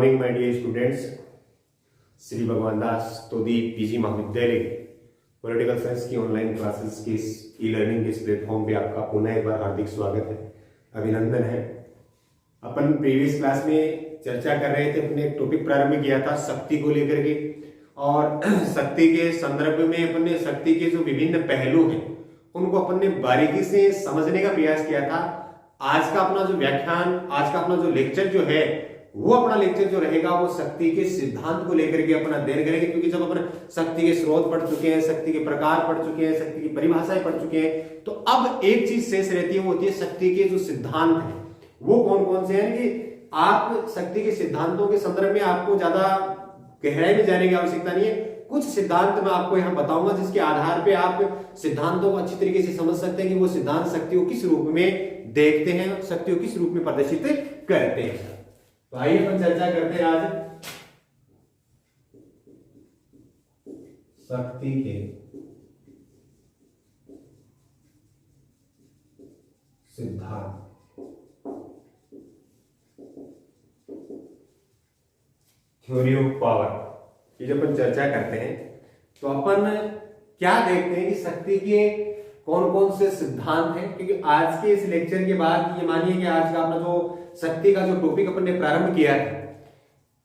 Morning my dear students. Shri Bhagwan Das Todi PG महाविद्यालय political science की online classes के ई लर्निंग के इस प्लेटफॉर्म पे आपका पुनः एक बार हार्दिक स्वागत है, अभिनंदन है। अपन प्रीवियस क्लास में चर्चा कर रहे थे, अपने एक टॉपिक प्रारंभ किया था शक्ति को लेकर के, और शक्ति के संदर्भ में अपन ने शक्ति के जो विभिन्न पहलू हैं उनको अपन ने बारीकी से समझने का प्रयास किया था। आज का अपना जो व्याख्यान, आज का अपना जो लेक्चर जो है, वो अपना लेक्चर जो रहेगा वो शक्ति के सिद्धांत को लेकर के अपना अध्ययन करेंगे। क्योंकि जब अपन शक्ति के स्रोत पढ़ चुके हैं, शक्ति के प्रकार पढ़ चुके हैं, शक्ति की परिभाषाएं पढ़ चुके हैं, तो अब एक चीज शेष रहती है, वो होती है शक्ति के जो सिद्धांत हैं वो कौन कौन से हैं। कि आप शक्ति के सिद्धांतों के संदर्भ में आपको ज्यादा गहराई में जाने की आवश्यकता नहीं है। कुछ सिद्धांत मैं आपको यहाँ बताऊंगा जिसके आधार पे आप सिद्धांतों को अच्छी तरीके से समझ सकते हैं कि वो सिद्धांत शक्ति को किस रूप में देखते हैं, शक्ति को किस रूप में प्रदर्शित करते हैं। तो आइए अपन चर्चा करते हैं आज शक्ति के सिद्धांत। थ्योरी ऑफ पावर ये जब अपन चर्चा करते हैं तो अपन क्या देखते हैं कि शक्ति के कौन कौन से सिद्धांत हैं। क्योंकि आज के इस लेक्चर के बाद ये मानिए कि आज का अपना जो शक्ति का जो टॉपिक अपन ने प्रारंभ किया है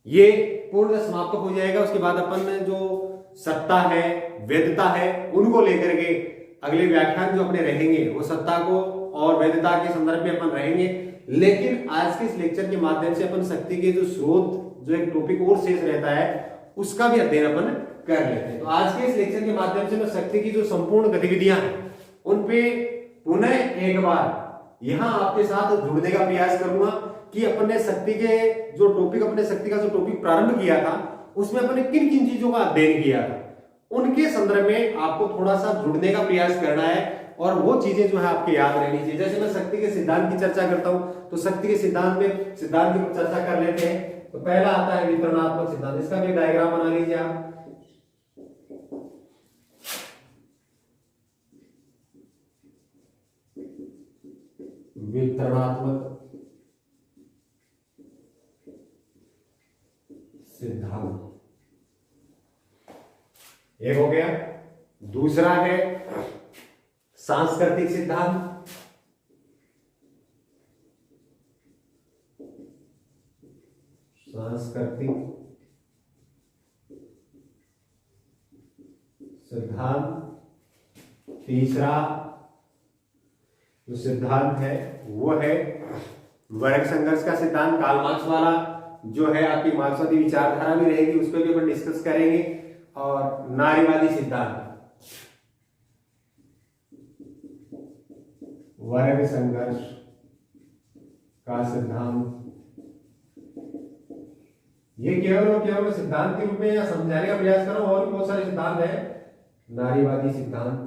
ये पूर्ण समाप्त हो जाएगा। उसके बाद अपन जो सत्ता है, वैधता है, उनको लेकर के अगले व्याख्यान जो अपने रहेंगे वो सत्ता को और वैधता के संदर्भ में अपन रहेंगे। लेकिन आज के इस लेक्चर के माध्यम से अपन शक्ति के जो स्रोत, जो एक टॉपिक और शेष रहता है, उसका भी अध्ययन अपन कर लेते हैं। तो आज के इस लेक्चर के माध्यम से मैं शक्ति की जो संपूर्ण गतिविधियां हैं उन पे पुनः एक बार यहां आपके साथ जुड़ने का प्रयास करूंगा कि अपन ने शक्ति के जो टॉपिक, अपने शक्ति का जो टॉपिक प्रारंभ किया था उसमें अपन ने किन किन चीजों का अध्ययन किया था, उनके संदर्भ में आपको थोड़ा सा जुड़ने का प्रयास करना है और वो चीजें जो है आपके याद रहनी चाहिए। जैसे मैं शक्ति के सिद्धांत की चर्चा करता हूं तो शक्ति के सिद्धांत में सिद्धांत की चर्चा कर लेते हैं। तो पहला आता है वितरणात्मक सिद्धांत। इसका भी डायग्राम बना लीजिए आप। वितरणात्मक सिद्धांत एक हो गया। दूसरा है सांस्कृतिक सिद्धांत। सांस्कृतिक सिद्धांत। तीसरा जो सिद्धांत है वो है वर्ग संघर्ष का सिद्धांत, कार्ल मार्क्स वाला, जो है आपकी मार्क्सवादी विचारधारा भी रहेगी, उस पर भी अपन डिस्कस करेंगे। और नारीवादी सिद्धांत, वर्ग संघर्ष का सिद्धांत। ये केवल और केवल सिद्धांत के रूप में या समझाने का प्रयास करो, और भी बहुत सारे सिद्धांत हैं। नारीवादी सिद्धांत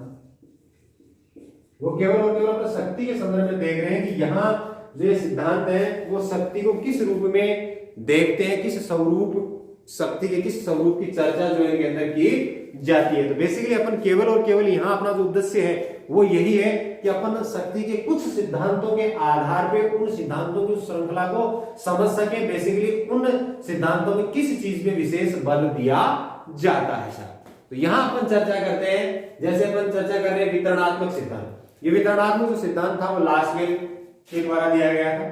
वो केवल और केवल अपने शक्ति के संदर्भ में देख रहे हैं कि यहाँ जो ये सिद्धांत है वो शक्ति को किस रूप में देखते हैं, किस स्वरूप, शक्ति के किस स्वरूप की चर्चा जो इनके अंदर की जाती है। तो बेसिकली अपन केवल और केवल यहाँ अपना जो उद्देश्य है वो यही है कि अपन शक्ति के कुछ सिद्धांतों के आधार पे उन सिद्धांतों की श्रृंखला को समझ सके। बेसिकली उन सिद्धांतों में किस चीज में विशेष बल दिया जाता है सर। तो यहाँ अपन चर्चा करते हैं, जैसे अपन चर्चा कर रहे हैं वितरणात्मक सिद्धांत। ये वितरणात्मक जो सिद्धांत था वो लास्वेल के द्वारा दिया गया था।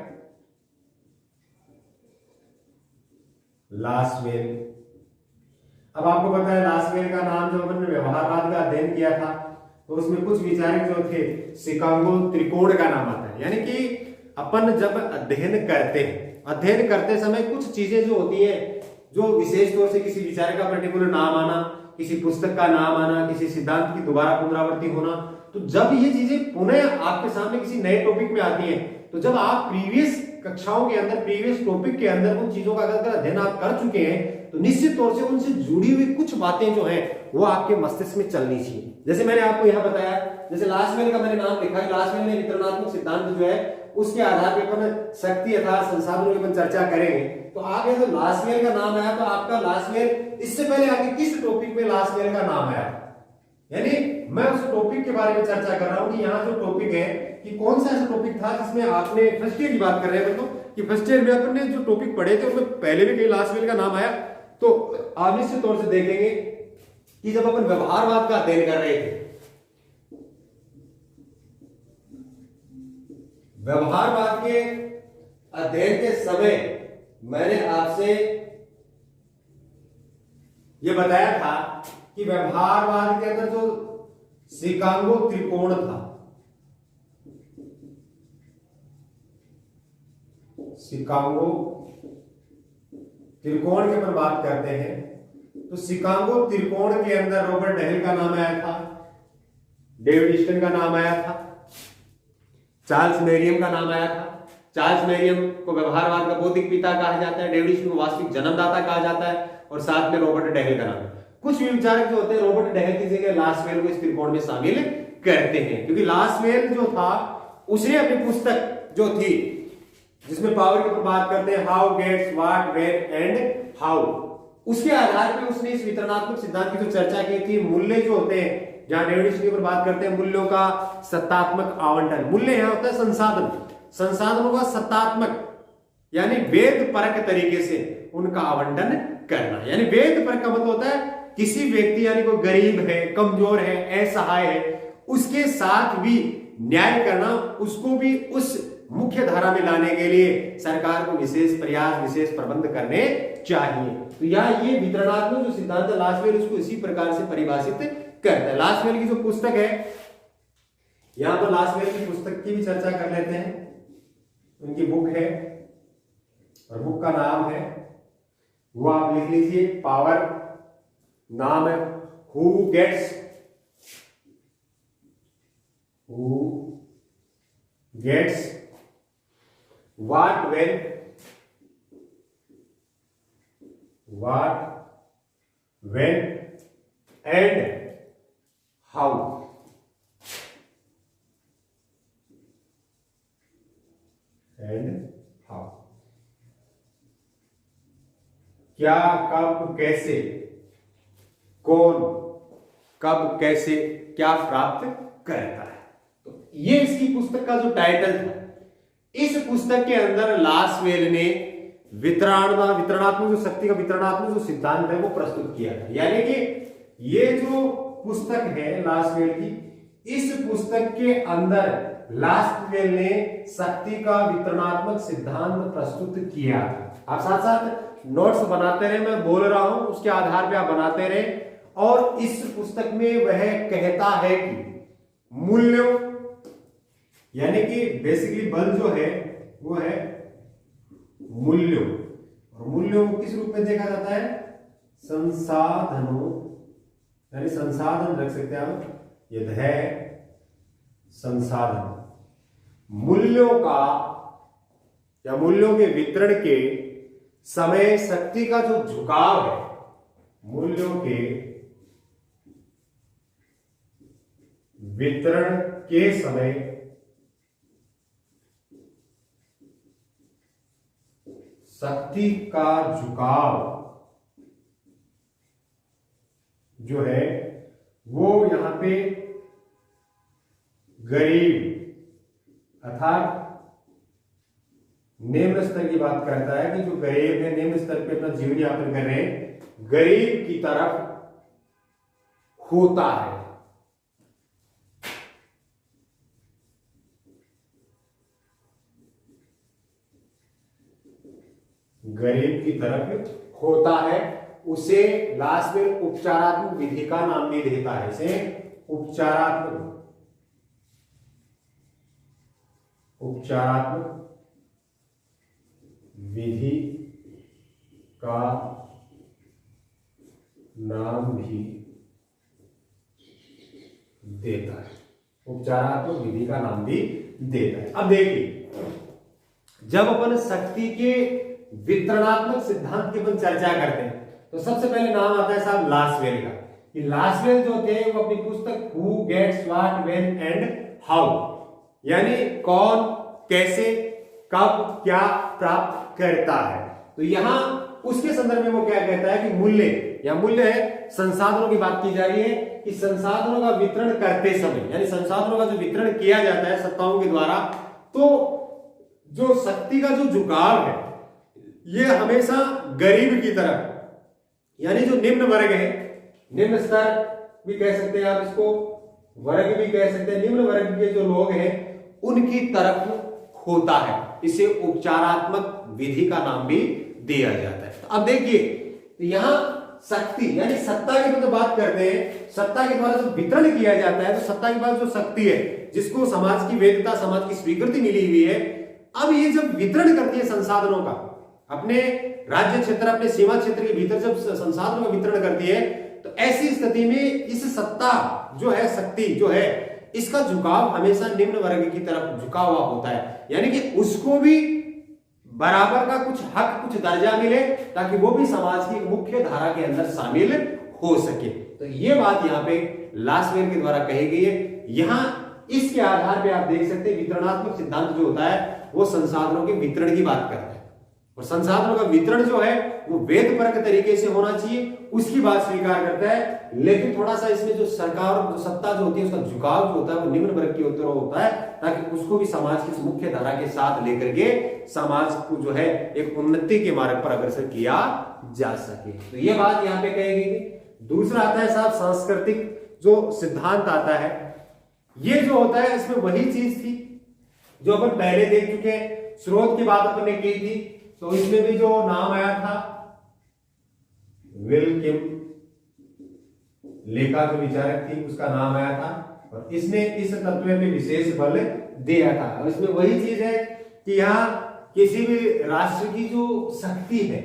लास्वेल, अब आपको पता है लास्वेल का नाम जब अपन ने व्यवहारवाद का अध्ययन किया था तो उसमें कुछ विचारक जो थे शिकागो त्रिकोण का नाम आता है। यानी कि अपन जब अध्ययन करते हैं, अध्ययन करते समय कुछ चीजें जो होती है, जो विशेष तौर से किसी विचारक का पर्टिकुलर नाम आना, किसी पुस्तक का नाम आना, किसी सिद्धांत की दोबारा पुनरावृत्ति होना, तो जब ये चीजें पुनः आपके सामने किसी नए टॉपिक में आती हैं, तो जब आप प्रीवियस कक्षाओं के अंदर, प्रीवियस टॉपिक के अंदर उन चीजों का अगर अध्ययन आप कर चुके हैं तो निश्चित तौर से उनसे जुड़ी हुई कुछ बातें जो हैं वो आपके मस्तिष्क में चलनी चाहिए। जैसे मैंने आपको यहां बताया, जैसे लास्वेल का मैंने नाम लिखा है, लास्वेल ने वितरणात्मक सिद्धांत जो है उसके आधार पर अपन शक्ति अर्थात संसाधनों की अपन चर्चा करेंगे। तो आगे जो लास्वेल का नाम आया तो आपका लास्वेल, इससे पहले आगे किस टॉपिक में लास्वेल का नाम आया, यानी मैं उस टॉपिक के बारे में चर्चा कर रहा हूं कि यहाँ जो टॉपिक है कि कौन सा ऐसा टॉपिक था जिसमें आपने फर्स्ट ईयर की बात कर रहे हैं, तो कि फर्स्ट ईयर में अपन ने जो टॉपिक पढ़े थे उसमें पहले भी कहीं लास्टवेल का नाम आया, तो आप निश्चित तौर से देखेंगे कि जब अपन व्यवहारवाद का अध्ययन कर रहे थे, व्यवहारवाद के अध्ययन के समय मैंने आपसे यह बताया था कि व्यवहारवाद के अंदर जो शिकागो त्रिकोण था, शिकागो त्रिकोण के ऊपर बात करते हैं, तो शिकागो त्रिकोण के अंदर रॉबर्ट डहेल का नाम आया था, डेविड ईस्टन का नाम आया था, चार्ल्स मेरियम का नाम आया था। चार्ल्स मेरियम को व्यवहारवाद का बौद्धिक पिता कहा जाता है, डेविड ईस्टन को वास्तविक जन्मदाता कहा जाता है, और साथ में रॉबर्ट डहेल का नाम। कुछ विचारक जो होते हैं रॉबर्ट डहेल की जगह लास्टवेल को इस त्रिकोण में शामिल करते हैं, क्योंकि लास्टवेल जो था उसने अपनी पुस्तक जो थी जिसमें पावर के ऊपर बात करते हैं, how gets what when and how, उसके आधार पर उसने इस वितरणात्मक सिद्धांत की जो चर्चा की थी, मूल्य जो होते हैं, जहां डेविड ईस्टन के ऊपर बात करते हैं मूल्यों का सत्तात्मक आवंटन। मूल्य यहां होता है संसाधन, संसाधनों का सत्तात्मक यानी वेद परक तरीके से उनका आवंटन करना। यानी वेद परक का मतलब होता है किसी व्यक्ति यानी कोई गरीब है, कमजोर है, असहाय है, उसके साथ भी न्याय करना, उसको भी उस मुख्य धारा में लाने के लिए सरकार को विशेष प्रयास, विशेष प्रबंध करने चाहिए। तो यहाँ ये वितरणात्मक जो सिद्धांत है लास्टवेल उसको इसी प्रकार से परिभाषित करता है। लास्टवेल की जो पुस्तक है, यहां पर लास्टवेल की पुस्तक की भी चर्चा कर लेते हैं। उनकी बुक है और बुक का नाम है, वो आप लिख लीजिए, पावर, नाम है who gets what when and how. क्या, कब, कैसे, कौन, कब, कैसे, क्या प्राप्त करता है। तो ये इसकी पुस्तक का जो टाइटल था। इस पुस्तक के अंदर लास्टवेल ने वितरणात्मक जो शक्ति का वितरणात्मक जो सिद्धांत है वो प्रस्तुत किया था। यानी कि ये जो पुस्तक है लास्टवेल की, इस पुस्तक के अंदर लास्टवेल ने शक्ति का वितरणात्मक सिद्धांत प्रस्तुत किया। आप साथ साथ नोट्स बनाते रहे, मैं बोल रहा हूं उसके आधार पे आप बनाते रहे। और इस पुस्तक में वह कहता है कि मूल्यों यानी कि बेसिकली बल जो है वो है मूल्यों, और मूल्यों को किस रूप में देखा जाता है, संसाधनों, यानी संसाधन रख सकते हैं आप, ये है संसाधन। मूल्यों का या मूल्यों के वितरण के समय शक्ति का जो झुकाव है, मूल्यों के वितरण के समय शक्ति का झुकाव जो है वो यहां पे गरीब अर्थात निम्न स्तर की बात करता है कि जो गरीब है, निम्न स्तर पे अपना जीवन यापन कर रहे हैं, गरीब की तरफ होता है। गरीब की तरफ होता है, उसे लास्टवेल उपचारात्मक विधि का नाम भी देता है। इसे उपचारात्मक विधि का नाम भी देता है, उपचारात्मक विधि का नाम भी देता है। अब देखिए, जब अपन शक्ति के वितरणात्मक सिद्धांत की अपन चर्चा करते हैं तो सबसे पहले नाम आता है साहब लास्टवेल का। कि लास्टवेल जो थे वो अपनी पुस्तक who gets what when and how, यानी कौन, कैसे, कब, क्या प्राप्त करता है। तो यहां उसके संदर्भ में वो क्या कहता है कि मूल्य, या मूल्य है संसाधनों की बात की जा रही है कि संसाधनों का वितरण करते समय, यानी संसाधनों का जो वितरण किया जाता है सत्ताओं के द्वारा, तो जो शक्ति का जो झुकाव है ये हमेशा गरीब की तरफ, यानी जो निम्न वर्ग है, निम्न स्तर भी कह सकते हैं आप इसको, वर्ग भी कह सकते हैं, निम्न वर्ग के जो लोग हैं उनकी तरफ होता है। इसे उपचारात्मक विधि का नाम भी दिया जाता है। अब देखिए यहां शक्ति यानी सत्ता की तो बात करते हैं, सत्ता के द्वारा जो वितरण किया जाता है, तो सत्ता के पास जो शक्ति है जिसको समाज की वैधता, समाज की स्वीकृति मिली हुई है, अब ये जब वितरण करती है संसाधनों का, अपने राज्य क्षेत्र, अपने सीमा क्षेत्र के भीतर जब संसाधनों का वितरण करती है, तो ऐसी स्थिति में इस सत्ता जो है, शक्ति जो है, इसका झुकाव हमेशा निम्न वर्ग की तरफ झुका हुआ होता है, यानी कि उसको भी बराबर का कुछ हक, कुछ दर्जा मिले, ताकि वो भी समाज की मुख्य धारा के अंदर शामिल हो सके। तो ये बात यहाँ पे लास्टवेल के द्वारा कही गई है। यहाँ इसके आधार पे आप देख सकते हैं वितरणात्मक सिद्धांत जो होता है वो संसाधनों के वितरण की बात करता है, और संसाधनों का वितरण जो है वो वेदपरक तरीके से होना चाहिए, उसकी बात स्वीकार करता है। लेकिन थोड़ा सा इसमें जो सरकार, जो सत्ता जो होती है, उसका झुकाव जो होता है वो निम्न वर्ग की ओर होता है, ताकि उसको भी समाज की मुख्य धारा के साथ लेकर के समाज को जो है एक उन्नति के मार्ग पर अग्रसर किया जा सके। तो ये बात यहाँ पे कही गई। दूसरा आता है साहब सांस्कृतिक जो सिद्धांत आता है, ये जो होता है इसमें वही चीज थी जो अपन पहले देख चुके हैं, स्रोत की बात अपन ने की थी, तो इसमें भी जो नाम आया था विल्किम लेखा जो विचारक थी उसका नाम आया था, और इसने इस तत्व पे विशेष बल दिया था। और इसमें वही चीज है कि यहाँ किसी भी राष्ट्र की जो शक्ति है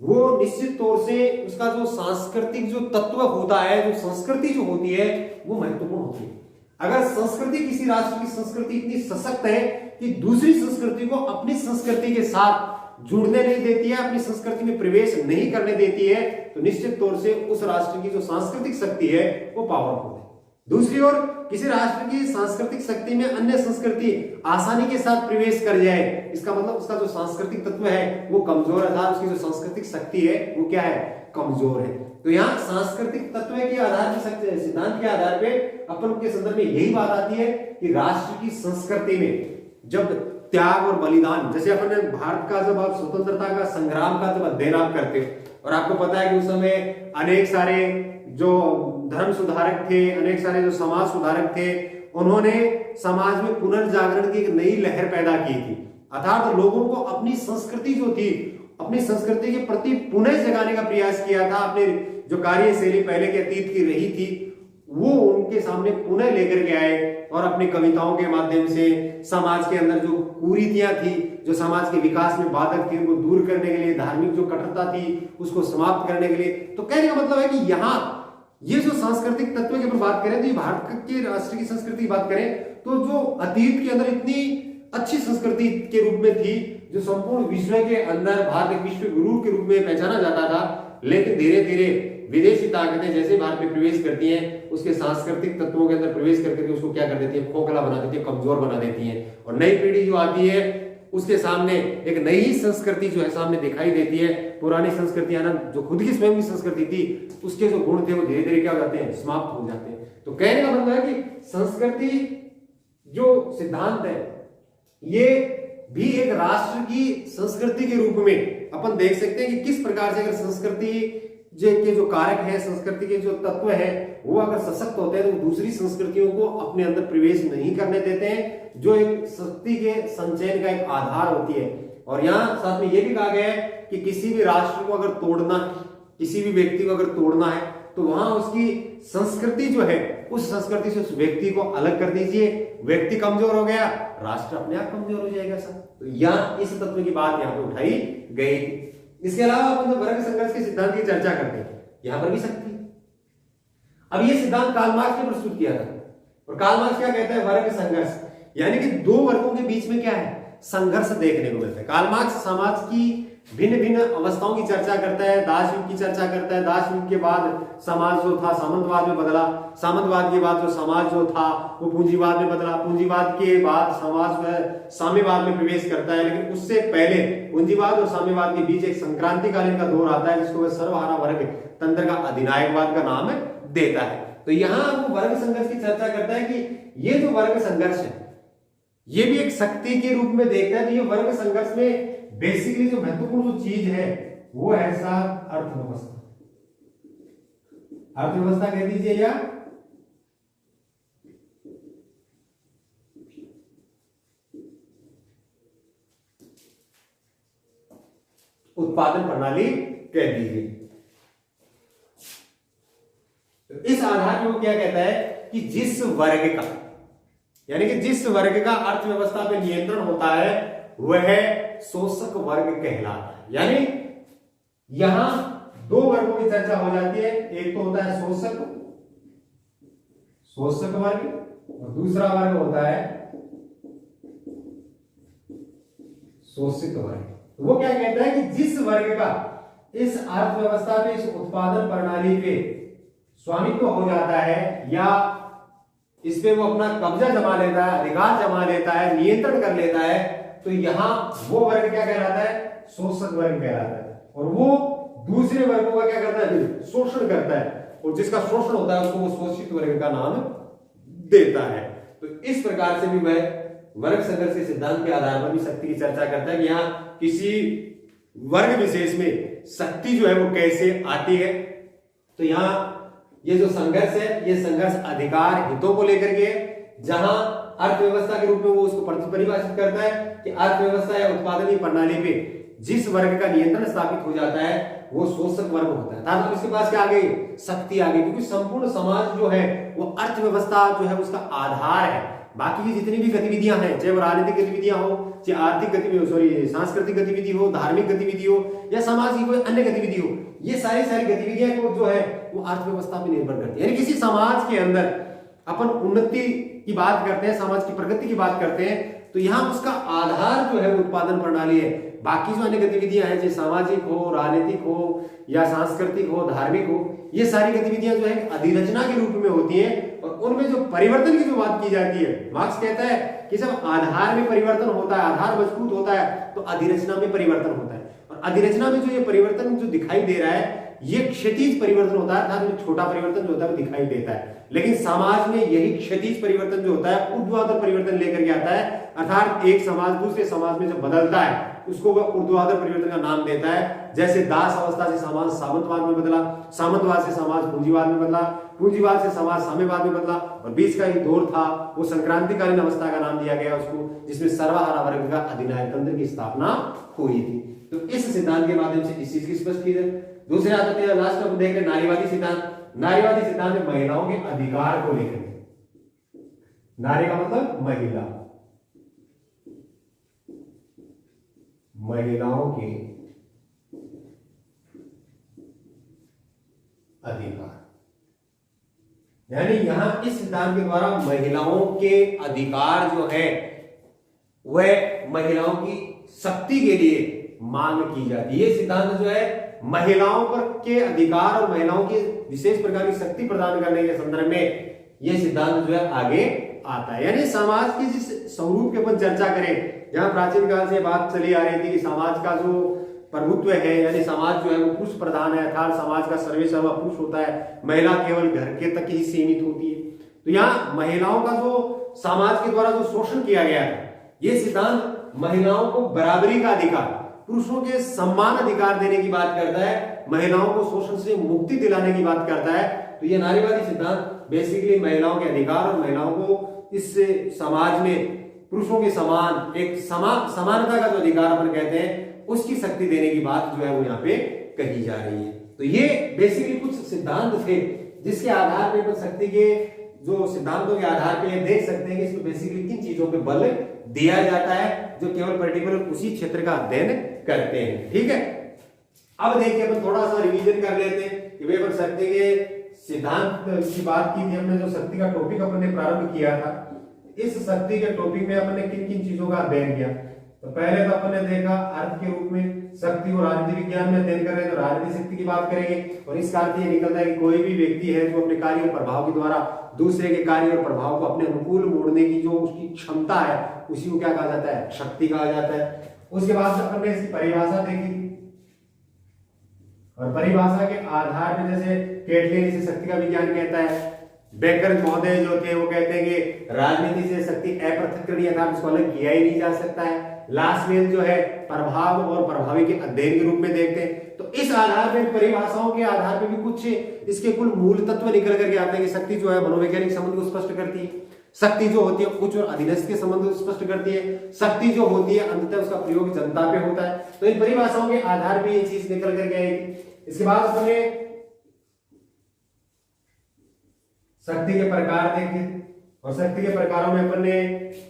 वो निश्चित तौर से उसका जो सांस्कृतिक जो तत्व होता है, जो संस्कृति जो होती है वो महत्वपूर्ण होती है। अगर संस्कृति, किसी राष्ट्र की संस्कृति इतनी सशक्त है कि दूसरी संस्कृति को अपनी संस्कृति के साथ जुड़ने नहीं देती है, अपनी संस्कृति में प्रवेश नहीं करने देती है, तो निश्चित तौर से उस राष्ट्र की जो सांस्कृतिक शक्ति है वो पावरफुल है। दूसरी ओर किसी राष्ट्र की सांस्कृतिक शक्ति में अन्य संस्कृति आसानी के साथ प्रवेश कर जाए, इसका मतलब उसका जो सांस्कृतिक तत्व है वो कमजोर है, अर्थात उसकी जो सांस्कृतिक शक्ति है वो क्या है, कमजोर है। तो यहाँ सांस्कृतिक तत्व के आधार पर, सिद्धांत के आधार पे अपन के संदर्भ में यही बात आती है कि राष्ट्र की संस्कृति में जब त्याग और बलिदान, जैसे अपन ने भारत का जब आप स्वतंत्रता का संग्राम का जब अध्ययन आप करते, और आपको पता है कि उस समय अनेक सारे जो धर्म सुधारक थे, अनेक सारे जो समाज सुधारक थे, उन्होंने समाज में पुनर्जागरण की एक नई लहर पैदा की थी, अर्थात लोगों को अपनी संस्कृति जो थी, अपनी संस्कृति के प्रति पुनः जगाने का प्रयास किया था। अपने जो कार्यशैली पहले के अतीत की रही थी वो उनके सामने पुनः लेकर के आए, और अपनी कविताओं के माध्यम से समाज के अंदर जो कुरीतियां थी, जो समाज के विकास में बाधक थी, उनको दूर करने के लिए, धार्मिक जो कट्टरता थी उसको समाप्त करने के लिए। तो कहने का मतलब है कि यहाँ ये जो सांस्कृतिक तत्व की बात करें, तो ये भारत के राष्ट्र की संस्कृति की बात करें, तो जो अतीत के अंदर इतनी अच्छी संस्कृति के रूप में थी, जो संपूर्ण विश्व के अंदर भारत एक विश्व गुरु के रूप में पहचाना जाता था, लेकिन धीरे धीरे विदेशी ताकतें जैसे भारत में प्रवेश करती हैं, उसके सांस्कृतिक तत्वों के अंदर प्रवेश करके उसको क्या कर देती है, खोखला बना देती है, कमजोर बना देती है, और नई पीढ़ी जो आती है उसके सामने एक नई संस्कृति जो है सामने दिखाई देती है। पुरानी संस्कृतियां ना, जो खुद की स्वयं की संस्कृति थी, उसके जो गुण थे वो धीरे धीरे क्या हो जाते हैं, समाप्त हो जाते हैं। तो कहने का मतलब है कि संस्कृति जो सिद्धांत है ये भी एक राष्ट्र की संस्कृति के रूप में अपन देख सकते हैं कि किस प्रकार से अगर संस्कृति के जो कारक है, संस्कृति के जो तत्व है वो अगर सशक्त होते हैं तो दूसरी संस्कृतियों को अपने अंदर प्रवेश नहीं करने देते हैं, जो एक शक्ति के संचयन का एक आधार होती है। और यहाँ साथ में ये भी कहा गया है कि किसी भी राष्ट्र को अगर तोड़ना, किसी भी व्यक्ति को अगर तोड़ना है तो वहां उसकी संस्कृति जो है, उस संस्कृति से उस व्यक्ति को अलग कर दीजिए। व्यक्ति कमजोर हो गया, राष्ट्र अपने आप कमजोर हो जाएगा सर। तो यहाँ इस तत्व की बात यहाँ पे उठाई गई थी। इसके अलावा अपन वर्ग संघर्ष के सिद्धांत की चर्चा करते हैं, यहां पर भी शक्ति। अब ये सिद्धांत कार्ल मार्क्स ने प्रस्तुत किया था, और कार्ल मार्क्स क्या कहता है, वर्ग संघर्ष यानी कि दो वर्गों के बीच में क्या है, संघर्ष देखने को मिलता है। कार्ल मार्क्स समाज की भिन्न भिन्न अवस्थाओं की चर्चा करता है, दास युग की चर्चा करता है। दास युग के बाद समाज जो था सामंतवाद में बदला, सामंतवाद के बाद जो समाज जो था वो पूंजीवाद में बदला, पूंजीवाद के बाद समाज साम्यवाद में प्रवेश करता है। लेकिन उससे पहले पूंजीवाद और साम्यवाद के बीच एक संक्रांतिकालीन का दौर आता है, जिसको वह सर्वहारा वर्ग तंत्र का अधिनायकवाद का नाम देता है। तो यहाँ वो वर्ग संघर्ष की चर्चा करता है कि ये जो वर्ग संघर्ष है ये भी एक शक्ति के रूप में देखता है। तो ये वर्ग संघर्ष में बेसिकली जो महत्वपूर्ण जो चीज है वो है साहब अर्थव्यवस्था। अर्थव्यवस्था कह दीजिए या उत्पादन प्रणाली कह दीजिए। तो इस आधार पर वो क्या कहता है कि जिस वर्ग का, यानी कि जिस वर्ग का अर्थव्यवस्था पे नियंत्रण होता है वह शोषक वर्ग कहलाता है। यानी यहां दो वर्गों की चर्चा हो जाती है, एक तो होता है शोषक वर्ग और दूसरा वर्ग होता है शोषित वर्ग। वो क्या कहता है कि जिस वर्ग का इस अर्थव्यवस्था पे, इस उत्पादन प्रणाली पे स्वामित्व हो जाता है या इस पे वो अपना कब्जा जमा लेता है, अधिकार जमा लेता है, नियंत्रण कर लेता है, तो यहां वो वर्ग क्या कहलाता है? शोषक वर्ग कहलाता है। और वो दूसरे वर्गों का क्या करता है? शोषण करता है, और जिसका शोषण होता है उसको वो शोषित वर्ग का नाम देता है। तो इस प्रकार से भी वह वर्ग संघर्ष के सिद्धांत के आधार पर भी शक्ति की चर्चा करता है कि यहाँ किसी वर्ग विशेष में शक्ति जो है वो कैसे आती है। तो यहाँ ये जो संघर्ष है, ये संघर्ष अधिकार हितों को लेकर के, जहां अर्थव्यवस्था के रूप में वो उसको परिभाषित करता है कि अर्थव्यवस्था या उत्पादन प्रणाली पे जिस वर्ग का नियंत्रण स्थापित हो जाता है वो शोषक वर्ग होता है। ताकि उसके पास क्या आ गई? शक्ति आ गई, क्योंकि संपूर्ण समाज जो है वो अर्थव्यवस्था जो है उसका आधार है। बाकी की जितनी भी गतिविधियां हैं, चाहे वो राजनीतिक गतिविधियां हो, चाहे आर्थिक गतिविधि, सांस्कृतिक गतिविधि हो, धार्मिक गतिविधि हो या समाज की कोई अन्य गतिविधि हो, ये सारी गतिविधियां को जो है वो अर्थव्यवस्था पर निर्भर करती है। यानी किसी समाज के अंदर अपन उन्नति की बात करते हैं, समाज की प्रगति की बात करते हैं, तो यहाँ उसका आधार जो है वो उत्पादन प्रणाली है। बाकी जो अन्य गतिविधियां हैं, चाहे सामाजिक हो, राजनीतिक हो या सांस्कृतिक हो, धार्मिक हो, ये सारी गतिविधियां जो है अधिरचना के रूप में होती हैं। और उनमें जो परिवर्तन की जो बात की जाती है, मार्क्स कहता है कि जब आधार में परिवर्तन होता है, आधार मजबूत होता है, तो अधिरचना में परिवर्तन होता है। और अधिरचना में जो ये परिवर्तन जो दिखाई दे रहा है, ये क्षैतिज परिवर्तन होता है, अर्थात छोटा परिवर्तन जो होता है वो दिखाई देता है। लेकिन समाज में यही क्षैतिज परिवर्तन जो होता है ऊर्ध्वाधर परिवर्तन लेकर के आता है। अर्थात एक समाज दूसरे समाज में जब बदलता है उसको वह ऊर्ध्वाधर परिवर्तन का नाम देता है। जैसे दास अवस्था से समाज सामंतवाद में बदला, सामंतवाद से समाज पूंजीवाद में बदला, पूंजीवाद से समाज साम्यवाद में बदला, और बीच का एक दौर था वो संक्रांतिकालीन अवस्था का नाम दिया गया उसको, जिसमें सर्वहारा वर्ग का अधिनायक तंत्र की स्थापना हुई थी। तो इस सिद्धांत के माध्यम से इस चीज की स्पष्ट की है। दूसरे आते हैं लास्ट में देख रहे नारीवादी सिद्धांत। नारीवादी सिद्धांत में महिलाओं के अधिकार को लेकर, नारी का मतलब महिला, महिलाओं के अधिकार, यानी यहां इस सिद्धांत के द्वारा महिलाओं के अधिकार जो है वह महिलाओं की शक्ति के लिए मांग की जाती है। ये सिद्धांत जो है महिलाओं पर के अधिकार और महिलाओं की विशेष प्रकार की शक्ति प्रदान करने के संदर्भ में यह सिद्धांत जो है आगे आता है। यानी समाज की जिस स्वरूप के अपन चर्चा करें, जहां प्राचीन काल से बात चली आ रही थी कि समाज का जो प्रभुत्व है, यानी समाज जो है वो पुरुष प्रधान है, अर्थात समाज का सर्वेसर्वा पुरुष होता है, महिला केवल घर के तक ही सीमित होती है। तो यहाँ महिलाओं का जो समाज के द्वारा जो शोषण किया गया है, ये सिद्धांत महिलाओं को बराबरी का अधिकार, पुरुषों के सम्मान अधिकार देने की बात करता है, महिलाओं को शोषण से मुक्ति दिलाने की बात करता है। तो ये नारीवादी सिद्धांत बेसिकली महिलाओं के अधिकार और महिलाओं को इस समाज में पुरुषों के समान एक समानता का जो अधिकार अपन कहते हैं उसकी शक्ति देने की बात जो है वो यहाँ पे कही जा रही है। तो ये बेसिकली कुछ सिद्धांत थे जिसके आधार पर शक्ति के जो सिद्धांतों के आधार पर ये देख सकते हैं कि इसमें बेसिकली किन चीजों पे बल दिया जाता है जो केवल पर्टिकुलर उसी क्षेत्र का अध्ययन करते हैं। ठीक है, अब देखिए अपन थोड़ा सा रिवीजन कर लेते हैं कि भाई अपन शक्ति के सिद्धांत की बात की थी हमने, जो शक्ति का टॉपिक अपन ने प्रारंभ किया था। इस शक्ति के टॉपिक में अपन ने किन किन चीजों का अध्ययन किया? तो पहले तो अपन ने देखा अर्थ के रूप में शक्ति और राजनीति विज्ञान में अध्ययन कर रहे हैं तो राजनीतिक शक्ति की बात करेंगे। और इसका अर्थ ये निकलता है कि कोई भी व्यक्ति है जो अपने कार्य और प्रभाव के द्वारा दूसरे के कार्य और प्रभाव को अपने अनुकूल मोड़ने की जो उसकी क्षमता है उसी को क्या कहा जाता है? शक्ति कहा जाता है। उसके बाद अपन ने इसकी परिभाषा देखी और परिभाषा के आधार पर जैसे केटले इसे शक्ति का विज्ञान कहता है, बेकर महोदय जो थे वो कहते हैं कि राजनीति से शक्ति अपृथक्करण अर्थात इसको अलग किया ही नहीं जा सकता है। लास्टवेल जो है प्रभाव और प्रभावी के अध्ययन के रूप में देखते हैं। तो इस आधार पर परिभाषाओं के आधार पर भी कुछ इसके कुल मूल तत्व निकल करके आते हैं कि शक्ति जो है मनोवैज्ञानिक संबंध को स्पष्ट करती है, शक्ति जो होती है उच्च और अधीनस्थ के संबंध को स्पष्ट करती है, शक्ति जो होती है अंततः उसका प्रयोग जनता पे होता है। तो इन परिभाषाओं के आधार पर ये चीज निकल करके आएगी। इसके बाद अपने शक्ति के प्रकार देखे और शक्ति के प्रकारों में अपन ने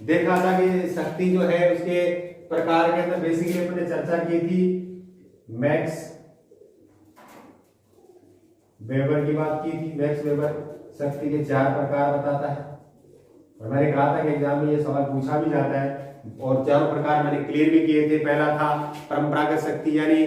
देखा था कि शक्ति जो है उसके प्रकार के अंदर बेसिकली अपन ने चर्चा की थी, मैक्स वेबर की बात की थी। मैक्स वेबर शक्ति के 4 प्रकार बताता है और मैंने कहा था कि एग्जाम में ये सवाल पूछा भी जाता है और 4 प्रकार मैंने क्लियर भी किए थे। पहला था परंपरागत शक्ति, यानी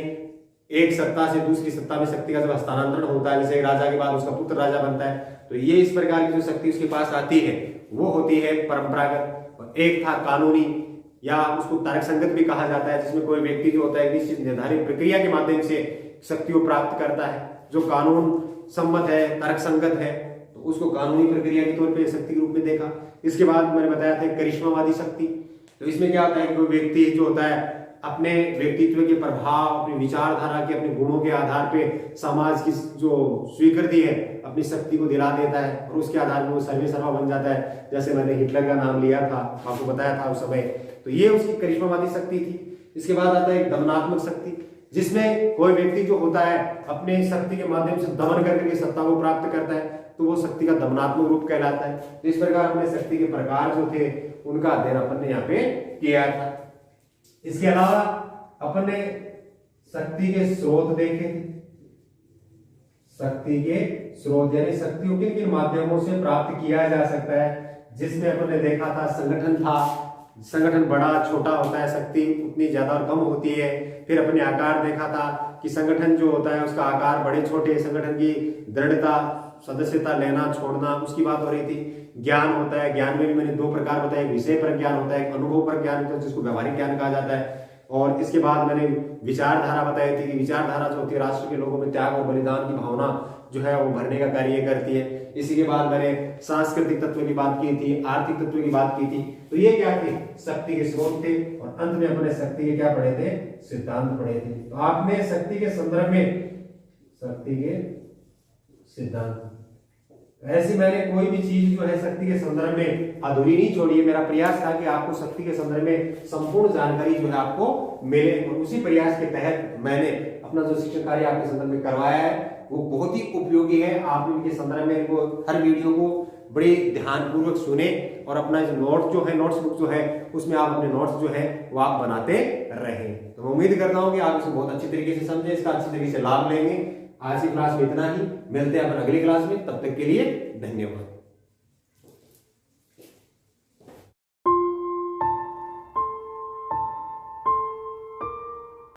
एक सत्ता से दूसरी सत्ता में शक्ति का जब हस्तांतरण होता है, जैसे राजा के बाद उसका पुत्र राजा बनता है, तो ये इस प्रकार की जो शक्ति उसके पास आती है वो होती है परंपरागत। और एक था कानूनी या उसको तर्क संगत भी कहा जाता है, जिसमें कोई व्यक्ति जो होता है निश्चित निर्धारित प्रक्रिया के माध्यम से शक्ति को प्राप्त करता है, जो कानून सम्मत है, तर्क संगत है, तो उसको कानूनी प्रक्रिया के तौर पे शक्ति के रूप में देखा। इसके बाद मैंने बताया था करिश्मावादी शक्ति। तो इसमें क्या होता है कि कोई व्यक्ति जो होता है अपने व्यक्तित्व के प्रभाव, अपनी विचारधारा के, अपने गुणों के आधार पे समाज की जो स्वीकृति है अपनी शक्ति को दिला देता है और उसके आधार पर वो सर्वे सर्वा बन जाता है। जैसे मैंने हिटलर का नाम लिया था, आपको बताया था उस समय, तो ये उसकी करिश्मावादी शक्ति थी। इसके बाद आता है दमनात्मक शक्ति, जिसमें कोई व्यक्ति जो होता है अपने शक्ति के माध्यम से दमन करके सत्ता को प्राप्त करता है, तो वो शक्ति का दमनात्मक रूप कहलाता है। तो इस प्रकार अपने शक्ति के प्रकार जो थे उनका अध्ययन अपन ने यहाँ पे किया था। इसके अलावा अपन ने शक्ति के स्रोत देखे थे। शक्ति के स्रोत यानी शक्ति को किन किन माध्यमों से प्राप्त किया जा सकता है, जिसमें अपन ने देखा था संगठन था, संगठन बड़ा छोटा होता है, शक्ति उतनी ज्यादा और कम होती है। फिर अपने आकार देखा था कि संगठन जो होता है उसका आकार बड़े छोटे, संगठन की दृढ़ता, सदस्यता लेना छोड़ना, उसकी बात हो रही थी। ज्ञान होता है, ज्ञान में भी मैंने 2 प्रकार बताए, एक विषय पर ज्ञान होता है, एक अनुभव पर ज्ञान होता है जिसको व्यवहारिक ज्ञान कहा जाता है। और इसके बाद मैंने विचारधारा बताई थी कि विचारधारा जो होती है राष्ट्र के लोगों में त्याग और बलिदान की भावना जो है वो भरने का कार्य करती है। इसी के बाद मैंने सांस्कृतिक तत्व की बात की थी, आर्थिक तत्व की बात की थी। तो ये क्या थे, शक्ति के स्रोत थे। और अंत में अपने शक्ति के क्या पढ़े थे, सिद्धांत पढ़े थे। तो आपने शक्ति के संदर्भ में शक्ति के सिद्धांत, ऐसी मैंने कोई भी चीज जो है शक्ति के संदर्भ में अधूरी नहीं छोड़ी है। मेरा प्रयास था कि आपको शक्ति के संदर्भ में संपूर्ण जानकारी जो है आपको मिले और उसी प्रयास के तहत मैंने अपना जो शिक्षण कार्य आपके संदर्भ में करवाया है वो बहुत ही उपयोगी है। आप इनके संदर्भ में इनको हर वीडियो को बड़े ध्यानपूर्वक सुने और अपना जो नोट जो है, नोट्स बुक जो है उसमें आप अपने नोट्स जो है वो आप बनाते रहें। तो मैं उम्मीद करता हूं कि आप इसे बहुत अच्छी तरीके से समझे, इसका अच्छी तरीके से लाभ लेंगे। आज की क्लास में इतना ही, मिलते हैं अपन अगली क्लास में, तब तक के लिए धन्यवाद।